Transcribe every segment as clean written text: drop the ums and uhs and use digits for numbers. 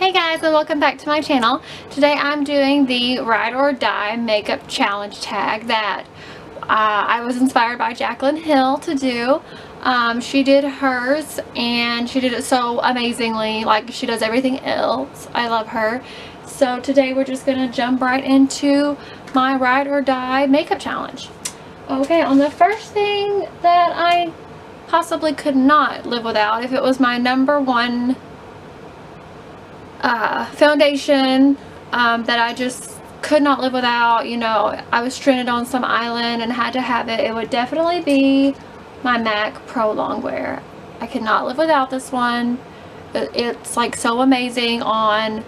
Hey guys, and welcome back to my channel. Today I'm doing the Ride or Die makeup challenge tag that I was inspired by Jaclyn Hill to do. She did hers and she did it so amazingly, like she does everything else. I love her. So today we're just gonna jump right into my Ride or Die makeup challenge. Okay, on the first thing that I possibly could not live without, if it was my #1 foundation that I just could not live without, you know, I was stranded on some island and had to have it, it would definitely be my MAC Pro Longwear. I could not live without this one. It's like so amazing on,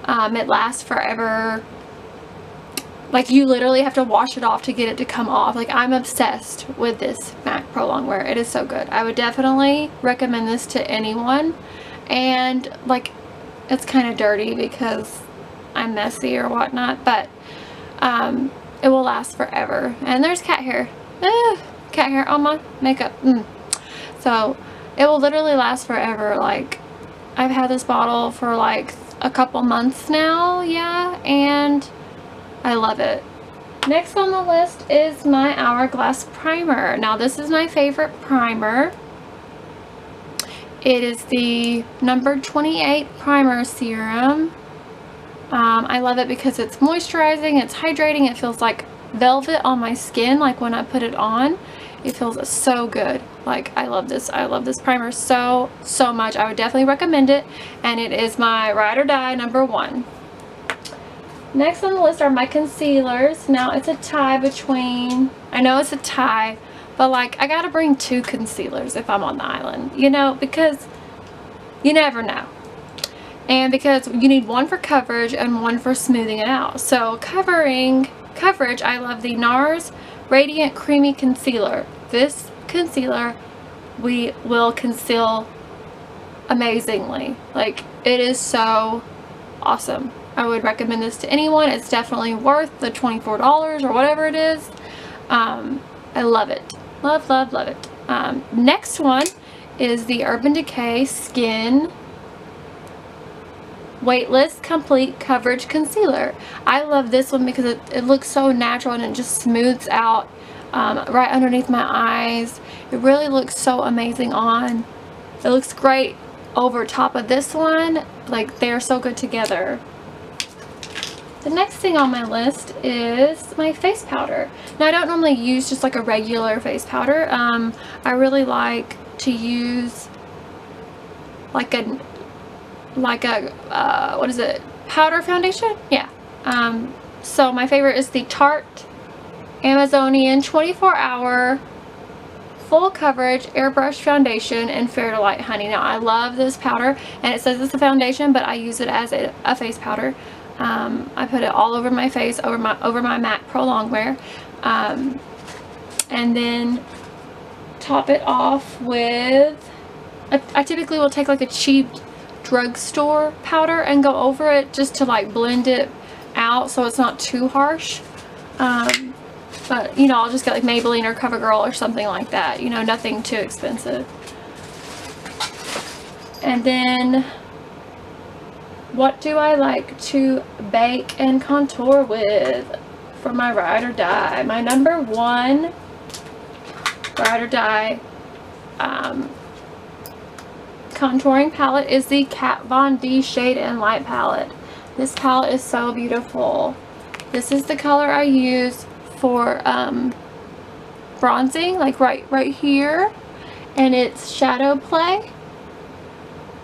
it lasts forever. Like you literally have to wash it off to get it to come off. Like I'm obsessed with this MAC Pro Longwear. It is so good. I would definitely recommend this to anyone. And like it's kind of dirty because I'm messy or whatnot, but it will last forever. And there's cat hair. Cat hair on my makeup. So it will literally last forever. Like I've had this bottle for like a couple months now, yeah, and I love it. Next on the list is my Hourglass primer. Now this is my favorite primer. It is the number 28 primer serum. I love it because it's moisturizing, it's hydrating, it feels like velvet on my skin. Like when I put it on, it feels so good. Like I love this primer so much. I would definitely recommend it, and it is my Ride or Die #1. Next on the list are my concealers. Now it's a tie between, I know it's a tie, but like I gotta bring 2 concealers if I'm on the island, you know, because you never know. And because you need one for coverage and one for smoothing it out. So coverage, I love the NARS Radiant Creamy Concealer. This concealer will conceal amazingly. Like it is so awesome. I would recommend this to anyone. It's definitely worth the $24 or whatever it is. I love it. Love it. Next one is the Urban Decay Skin Weightless Complete Coverage Concealer. I love this one because it looks so natural and it just smooths out right underneath my eyes. It really looks so amazing on. It looks great over top of this one. Like they're so good together. The next thing on my list is my face powder. Now I don't normally use just like a regular face powder. I really like to use like a what is it, powder foundation? Yeah. So my favorite is the Tarte Amazonian 24-hour full coverage airbrush foundation in Fair to Light Honey. Now I love this powder, and it says it's a foundation, but I use it as a face powder. I put it all over my face, over my MAC Pro Longwear, and then top it off with, I typically will take like a cheap drugstore powder and go over it just to like blend it out so it's not too harsh. But you know, I'll just get like Maybelline or CoverGirl or something like that, you know, nothing too expensive. And then what do I like to bake and contour with for my Ride or Die? My #1 Ride or Die contouring palette is the Kat Von D Shade and Light palette. This palette is so beautiful. This is the color I use for bronzing, like right here, and it's Shadow Play.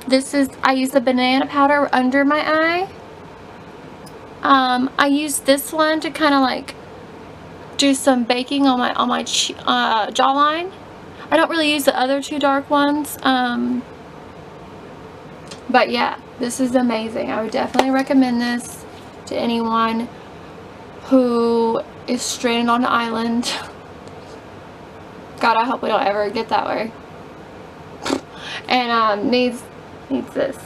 This is, I use the banana powder under my eye. I use this one to kind of like do some baking on my jawline. I don't really use the other 2 dark ones. But yeah, this is amazing. I would definitely recommend this to anyone who is stranded on an island. God, I hope we don't ever get that way. And needs this.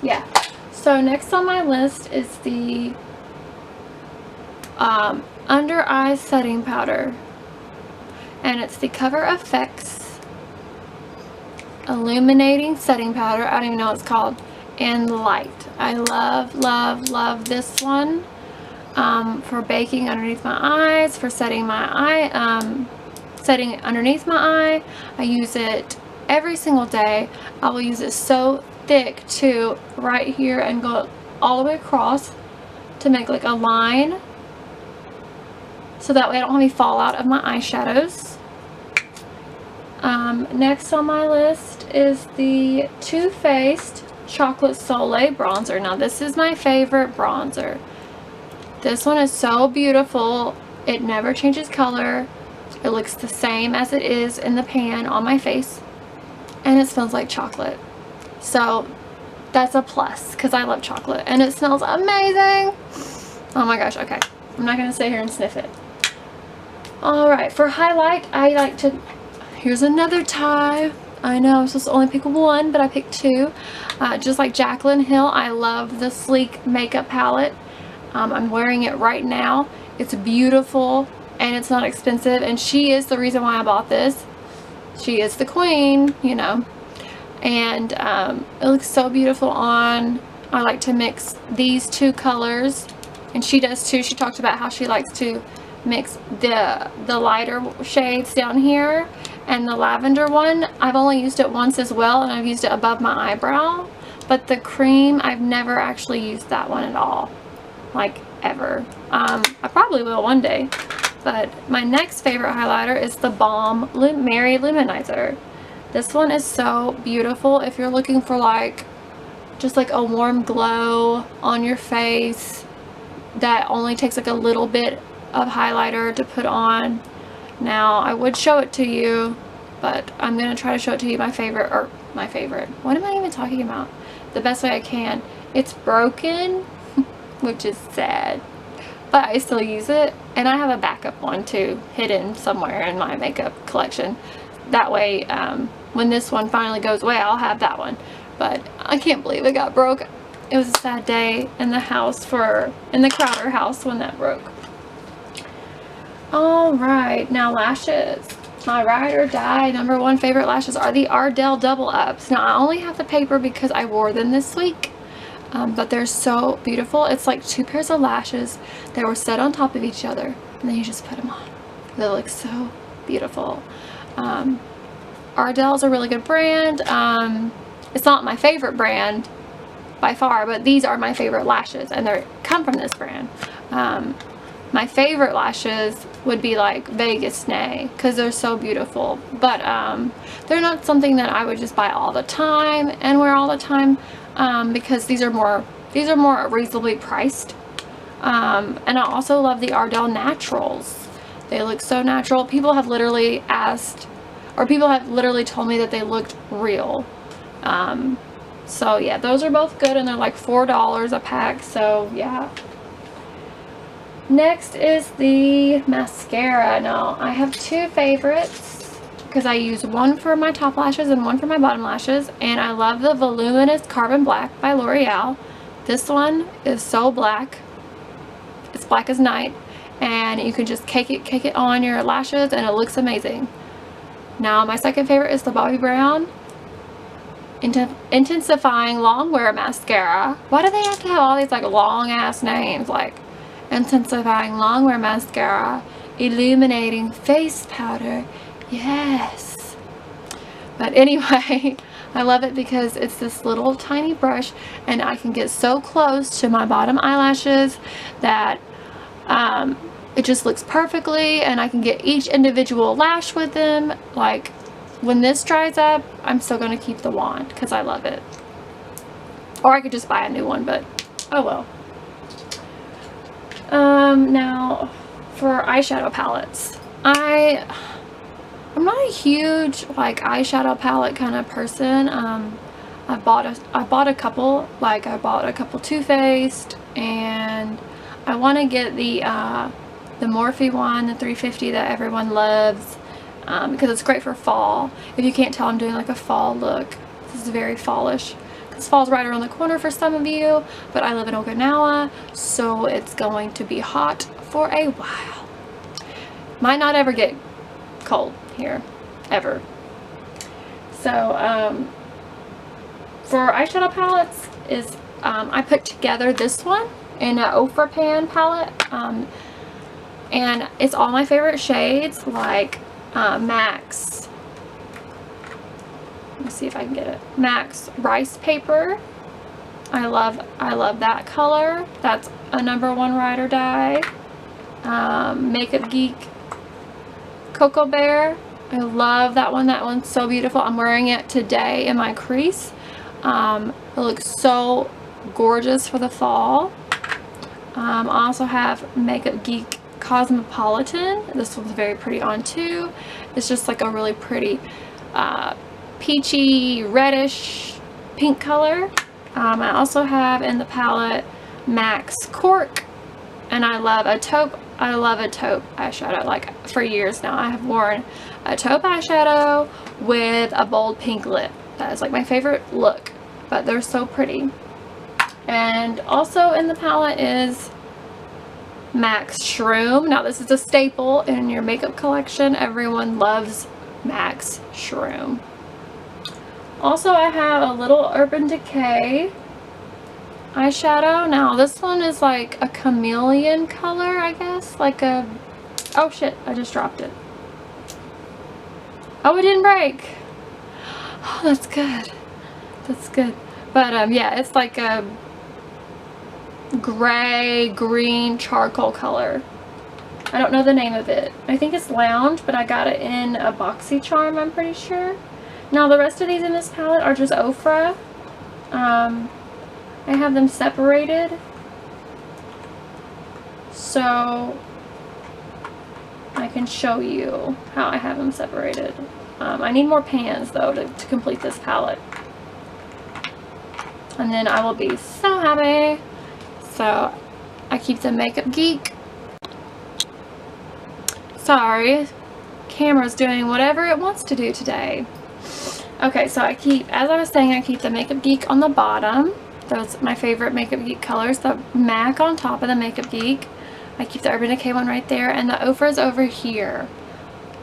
Yeah. So next on my list is the under eye setting powder, and it's the Cover FX illuminating setting powder. I don't even know what it's called. And light. I love, love, love this one. For baking underneath my eyes, for setting my eye, setting it underneath my eye. I use it every single day. I will use it so thick too, right here, and go all the way across to make like a line, so that way I don't have any fallout of my eyeshadows. Next on my list is the Too Faced Chocolate Soleil bronzer. Now this is my favorite bronzer. This one is so beautiful. It never changes color. It looks the same as it is in the pan on my face, and it smells like chocolate. So that's a plus, because I love chocolate, and it smells amazing. Oh my gosh. Okay, I'm not gonna sit here and sniff it. Alright, for highlight, I like to, here's another tie. I know I'm supposed to only pick one, but I picked two. Just like Jaclyn Hill, I love the Sleek makeup palette. I'm wearing it right now. It's beautiful, and it's not expensive, and she is the reason why I bought this. She is the queen, you know. And it looks so beautiful on. I like to mix these two colors, and she does too. She talked about how she likes to mix the lighter shades down here and the lavender one. I've only used it once as well, and I've used it above my eyebrow, but the cream, I've never actually used that one at all, like ever. I probably will one day. But my next favorite highlighter is the Balm Mary Loumanizer. This one is so beautiful if you're looking for like just like a warm glow on your face that only takes like a little bit of highlighter to put on. Now I would show it to you, but I'm gonna try to show it to you my favorite, what am I even talking about, the best way I can. It's broken which is sad, but I still use it, and I have a backup one too hidden somewhere in my makeup collection. That way when this one finally goes away, I'll have that one. But I can't believe it got broke. It was a sad day in the house in the Crowder house when that broke. Alright, now lashes. My ride or die #1 favorite lashes are the Ardell Double Ups. Now I only have the paper because I wore them this week. But they're so beautiful. It's like two pairs of lashes that were set on top of each other, and then you just put them on. They look so beautiful. Ardell's a really good brand. It's not my favorite brand by far, but these are my favorite lashes, and they come from this brand. My favorite lashes would be like Vegas Nay, because they're so beautiful, but they're not something that I would just buy all the time and wear all the time, because these are more reasonably priced. And I also love the Ardell Naturals. They look so natural. People have literally asked, or people have literally told me that they looked real. So yeah, those are both good, and they're like $4 a pack, so yeah. Next is the mascara. Now I have two favorites because I use one for my top lashes and one for my bottom lashes, and I love the Voluminous Carbon Black by L'Oreal. This one is so black. It's black as night, and you can just cake it on your lashes, and it looks amazing. Now my second favorite is the Bobbi Brown Intensifying Longwear Mascara. Why do they have to have all these like long ass names, like Intensifying Longwear Mascara, Illuminating Face Powder? Yes. But anyway, I love it because it's this little tiny brush, and I can get so close to my bottom eyelashes that it just looks perfectly, and I can get each individual lash with them. Like when this dries up, I'm still going to keep the wand because I love it. Or I could just buy a new one, but oh well. Now for eyeshadow palettes, I'm not a huge like eyeshadow palette kind of person. I bought a couple, like I bought a couple Too Faced, and I want to get the Morphe one, the 350 that everyone loves, because it's great for fall. If you can't tell, I'm doing like a fall look. This is very fallish. Fall's right around the corner for some of you, but I live in Okinawa, so it's going to be hot for a while. Might not ever get cold here, ever. So for eyeshadow palettes is I put together this one in an Ofra pan palette, and it's all my favorite shades, like Max, let me see if I can get it, Max Rice Paper. I love that color. That's a #1 ride or die. Makeup Geek Cocoa Bear. I love that one. That one's so beautiful. I'm wearing it today in my crease. It looks so gorgeous for the fall. I also have Makeup Geek Cosmopolitan. This one's very pretty on too. It's just like a really pretty peachy reddish pink color. I also have in the palette Max Cork, and I love a taupe. I love a taupe eyeshadow. Like for years now I have worn a taupe eyeshadow with a bold pink lip. That is like my favorite look, but they're so pretty. And also in the palette is Max Shroom. Now this is a staple in your makeup collection. Everyone loves Max Shroom. Also I have a little Urban Decay eyeshadow. Now this one is like a chameleon color, I guess. Like a, oh shit, I just dropped it. Oh, it didn't break. Oh, that's good. That's good. But yeah, it's like a gray, green, charcoal color. I don't know the name of it. I think it's Lounge, but I got it in a BoxyCharm, I'm pretty sure. Now the rest of these in this palette are just Ofra. I have them separated, so I can show you how I have them separated. I need more pans though to complete this palette, and then I will be so happy. So I keep the Makeup Geek. Sorry, camera's doing whatever it wants to do today. Okay, so I keep, as I was saying, I keep the Makeup Geek on the bottom. Those my favorite Makeup Geek colors. The MAC on top of the Makeup Geek. I keep the Urban Decay one right there, and the Ofra's over here.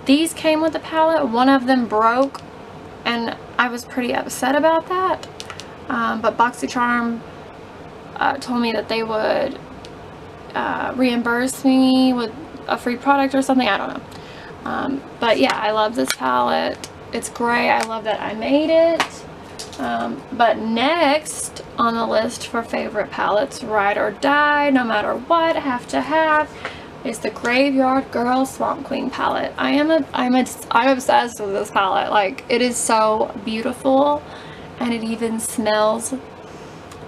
These came with the palette. One of them broke, and I was pretty upset about that. But BoxyCharm told me that they would reimburse me with a free product or something. I don't know. But yeah, I love this palette. It's gray. I love that I made it. But next on the list for favorite palettes, ride or die, no matter what, have to have, is the Graveyard Girl Swamp Queen palette. I'm obsessed with this palette. Like, it is so beautiful, and it even smells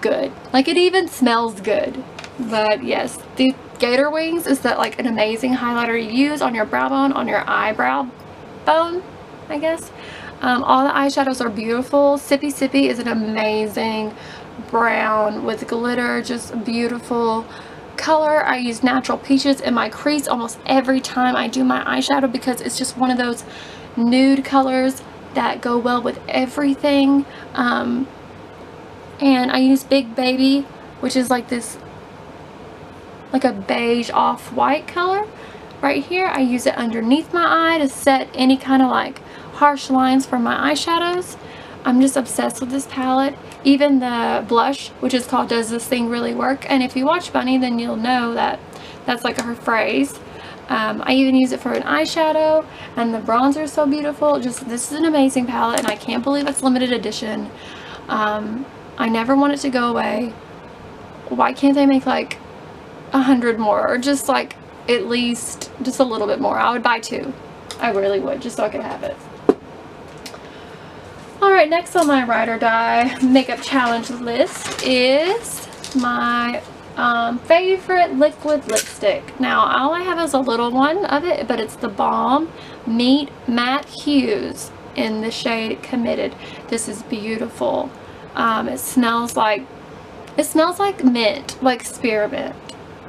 good. Like, it even smells good. But yes, the Gator Wings is that like an amazing highlighter you use on your brow bone, on your eyebrow bone, I guess. All the eyeshadows are beautiful. Sippy Sippy is an amazing brown with glitter, just beautiful color. I use Natural Peaches in my crease almost every time I do my eyeshadow because it's just one of those nude colors that go well with everything. And I use Big Baby, which is like this, like a beige off-white color. Right here, I use it underneath my eye to set any kind of like harsh lines for my eyeshadows. I'm just obsessed with this palette. Even the blush, which is called Does This Thing Really Work? And if you watch Bunny, then you'll know that that's like her phrase. I even use it for an eyeshadow, and the bronzer is so beautiful. Just, this is an amazing palette, and I can't believe it's limited edition. I never want it to go away. Why can't they make like 100 more, or just like at least just a little bit more? I would buy 2. I really would, just so I could have it. Alright, next on my ride or die makeup challenge list is my favorite liquid lipstick. Now, all I have is a little one of it, but it's the Balm Meet Matte Hues in the shade Committed. This is beautiful. It smells like mint, like spearmint,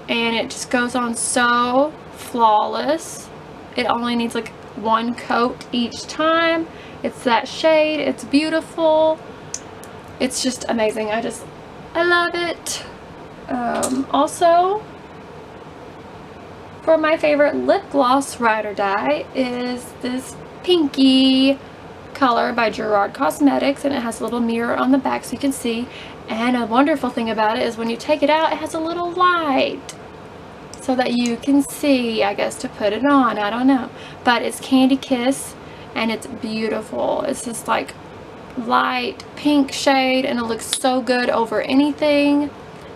and it just goes on so flawless. It only needs like 1 coat each time. It's that shade. It's beautiful. It's just amazing. I love it. Also, for my favorite lip gloss ride or die is this pinky color by Gerard Cosmetics, and it has a little mirror on the back so you can see. And a wonderful thing about it is when you take it out, it has a little light so that you can see, I guess, to put it on. I don't know. But it's Candy Kiss, and it's beautiful. It's just like light pink shade, and it looks so good over anything.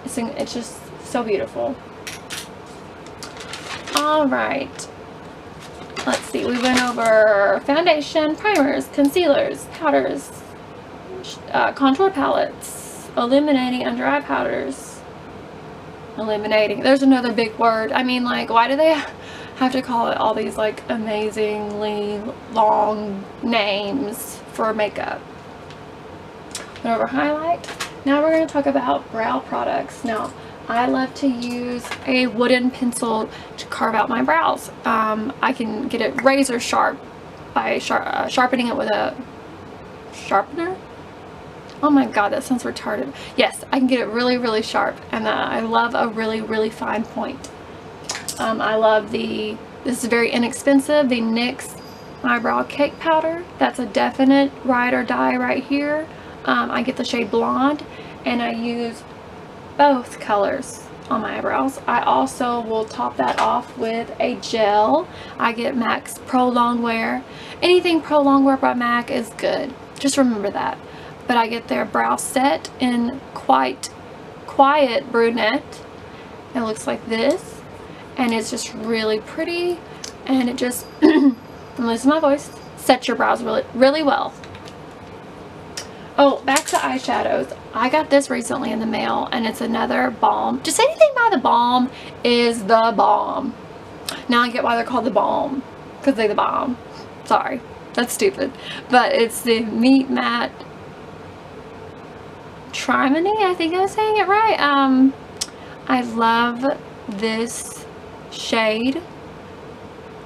It's just so beautiful. Alright. Let's see. We went over foundation, primers, concealers, powders, contour palettes, illuminating under eye powders. Illuminating. There's another big word. I mean, like, why do they have to call it all these, like, amazingly long names for makeup? Went over highlight. Now we're going to talk about brow products. Now, I love to use a wooden pencil to carve out my brows. I can get it razor sharp by sharpening it with a sharpener. Oh my god, that sounds retarded. Yes, I can get it really, really sharp, and I love a really, really fine point. I love this is very inexpensive, the NYX eyebrow cake powder. That's a definite ride or die right here. I get the shade blonde, and I use both colors on my eyebrows. I also will top that off with a gel. I get MAC's Prolong wear. Anything Prolong wear by MAC is good. Just remember that. But I get their brow set in quite quiet brunette. It looks like this, and it's just really pretty, and it just listen to my voice, sets your brows really, really well. Oh, back to eyeshadows. I got this recently in the mail, and it's another Balm. Just anything by the Balm is the bomb. Now I get why they're called the Balm, because they're the bomb. Sorry, that's stupid. But it's the Meat Matte Trimony, I think I was saying it right. I love this shade.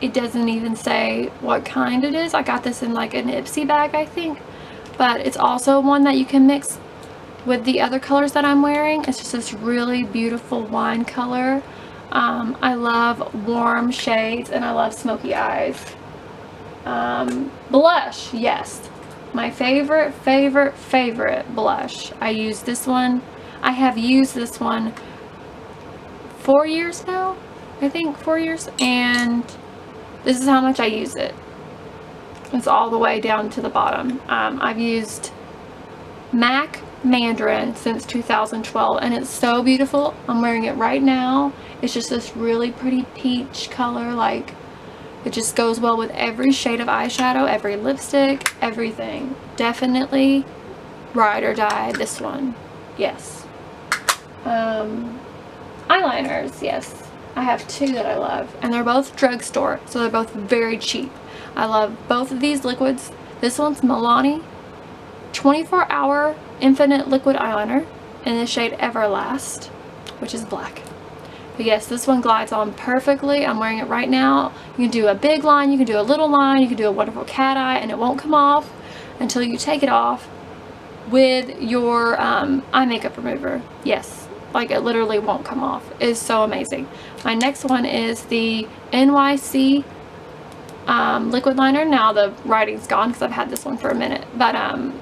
It doesn't even say what kind it is. I got this in like an Ipsy bag, I think. But it's also one that you can mix with the other colors that I'm wearing. It's just this really beautiful wine color. I love warm shades, and I love smoky eyes. Blush, yes. My favorite blush. I use this one. I have used this one 4 years now. I think 4 years. And this is how much I use it. It's all the way down to the bottom. I've used MAC Manderin since 2012, and it's so beautiful. I'm wearing it right now. It's just this really pretty peach color. Like, it just goes well with every shade of eyeshadow, every lipstick, everything. Definitely ride or die this one. Yes. Eyeliners, yes. I have two that I love, and they're both drugstore, so they're both very cheap. I love both of these liquids. This one's Milani 24-hour infinite liquid eyeliner in the shade Everlast, which is black. But yes, this one glides on perfectly. I'm wearing it right now. You can do a big line, you can do a little line, you can do a wonderful cat eye, and it won't come off until you take it off with your eye makeup remover. Yes, like it literally won't come off. It is so amazing. My next one is the NYC liquid liner. Now the writing's gone because I've had this one for a minute, but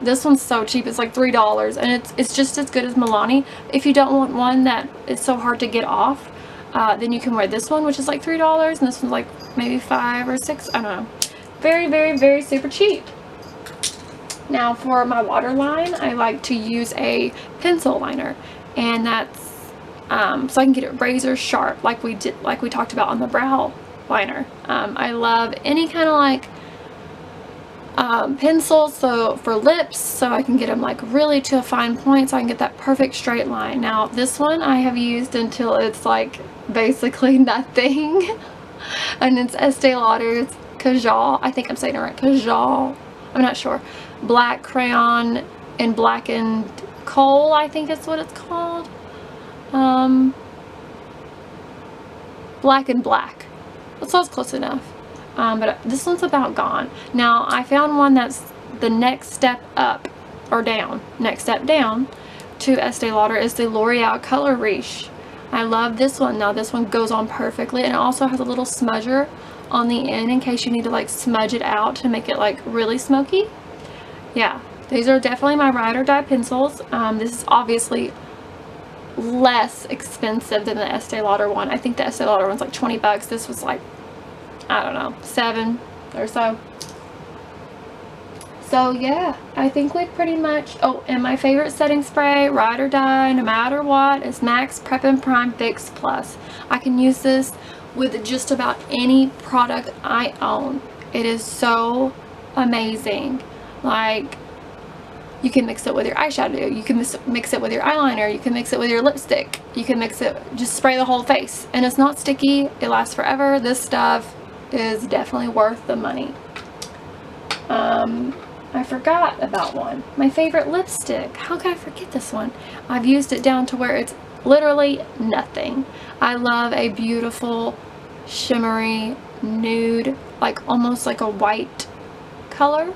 this one's so cheap. It's like $3, and it's just as good as Milani. If you don't want one that is so hard to get off, then you can wear this one, which is like $3, and this one's like maybe $5 or $6. I don't know. Very, very, very super cheap. Now for my waterline, I like to use a pencil liner, and that's so I can get it razor sharp, like we talked about on the brow liner. I love any kind of like pencil, so for lips, so I can get them like really to a fine point, so I can get that perfect straight line. Now this one I have used until it's like basically nothing, and it's Estee Lauder's Kajal. I think I'm saying it right. Kajal. I'm not sure. Black crayon and blackened coal, I think that's what it's called. Black and black. So it's close enough. But this one's about gone. Now I found one that's the next step up or down. Next step down to Estee Lauder is the L'Oreal Color Riche. I love this one. Now this one goes on perfectly, and it also has a little smudger on the end in case you need to like smudge it out to make it like really smoky. Yeah, these are definitely my ride or die pencils. This is obviously less expensive than the Estee Lauder one. I think the Estee Lauder one's like 20 bucks. This was like, I don't know, 7 or so. So yeah, I think we pretty much, oh, and my favorite setting spray, ride or die, no matter what, is MAC's Prep and Prime Fix Plus. I can use this with just about any product I own. It is so amazing. Like, you can mix it with your eyeshadow, you can mix it with your eyeliner, you can mix it with your lipstick, you can mix it, just spray the whole face. And it's not sticky, it lasts forever. This stuff is definitely worth the money. I forgot about one. My favorite lipstick. How could I forget this one? I've used it down to where it's literally nothing. I love a beautiful, shimmery, nude, like almost like a white color.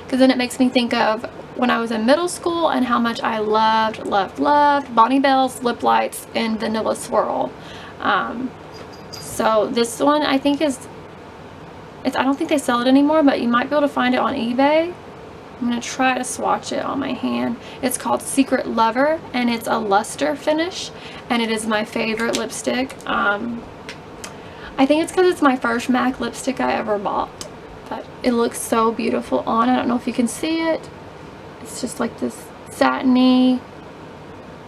Because then it makes me think of when I was in middle school and how much I loved Bonnie Bell's lip lights in Vanilla Swirl. So this one I think is, I don't think they sell it anymore, but you might be able to find it on eBay. I'm going to try to swatch it on my hand. It's called Secret Lover, and it's a luster finish, and it is my favorite lipstick. I think it's because it's my first MAC lipstick I ever bought, but it looks so beautiful on. I don't know if you can see it. It's just like this satiny,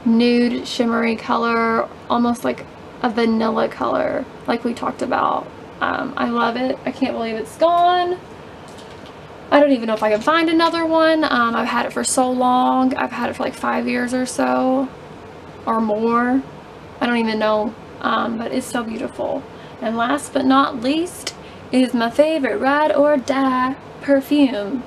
nude, shimmery color, almost like a vanilla color, like we talked about. I love it. I can't believe it's gone. I don't even know if I can find another one. I've had it for so long. I've had it for like 5 years or so, or more. I don't even know, but it's so beautiful. And last but not least is my favorite ride or die perfume.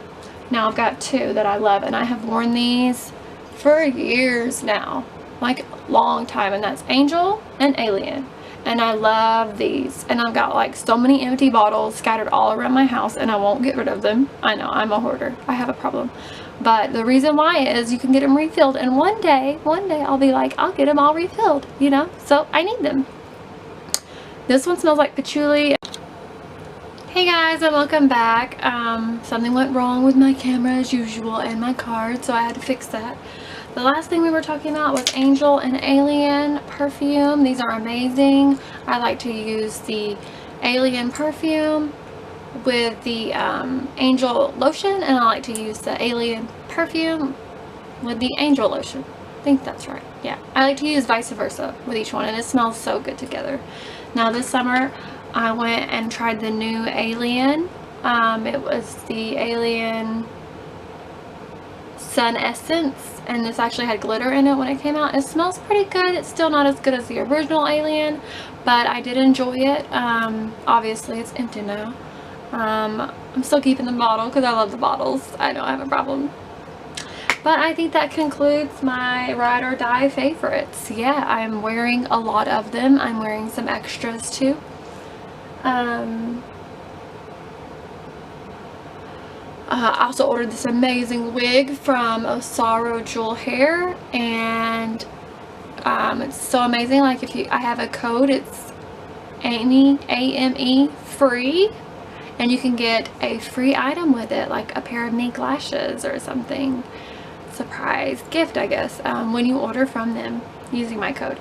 Now I've got 2 that I love, and I have worn these for years now, like a long time, and that's Angel and Alien. And I love these, and I've got like so many empty bottles scattered all around my house, and I won't get rid of them. I know, I'm a hoarder. I have a problem. But the reason why is you can get them refilled, and one day I'll be like, I'll get them all refilled, you know? So I need them. This one smells like patchouli. Hey guys, and welcome back. Something went wrong with my camera as usual and my card, so I had to fix that. The last thing we were talking about was Angel and Alien perfume. These are amazing. I like to use the Alien perfume with the Angel lotion, and I like to use the Alien perfume with the Angel lotion. I think that's right. Yeah, I like to use vice versa with each one, and it smells so good together. Now this summer I went and tried the new Alien. It was the Alien Sunessence, and this actually had glitter in it when it came out. It smells pretty good. It's still not as good as the original Alien, but I did enjoy it. Obviously it's empty now. I'm still keeping the bottle because I love the bottles. I don't have a problem. But I think that concludes my ride or die favorites. Yeah, I'm wearing a lot of them. I'm wearing some extras too. I also ordered this amazing wig from Osaro Jewel Hair, and it's so amazing. Like, I have a code, it's AME free, and you can get a free item with it, like a pair of mink lashes or something. Surprise gift, I guess, when you order from them using my code.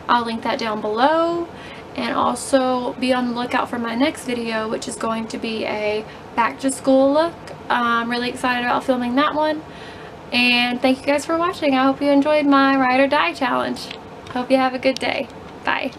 I'll link that down below. And also be on the lookout for my next video, which is going to be a back to school look. I'm really excited about filming that one. And thank you guys for watching. I hope you enjoyed my ride or die challenge. Hope you have a good day. Bye.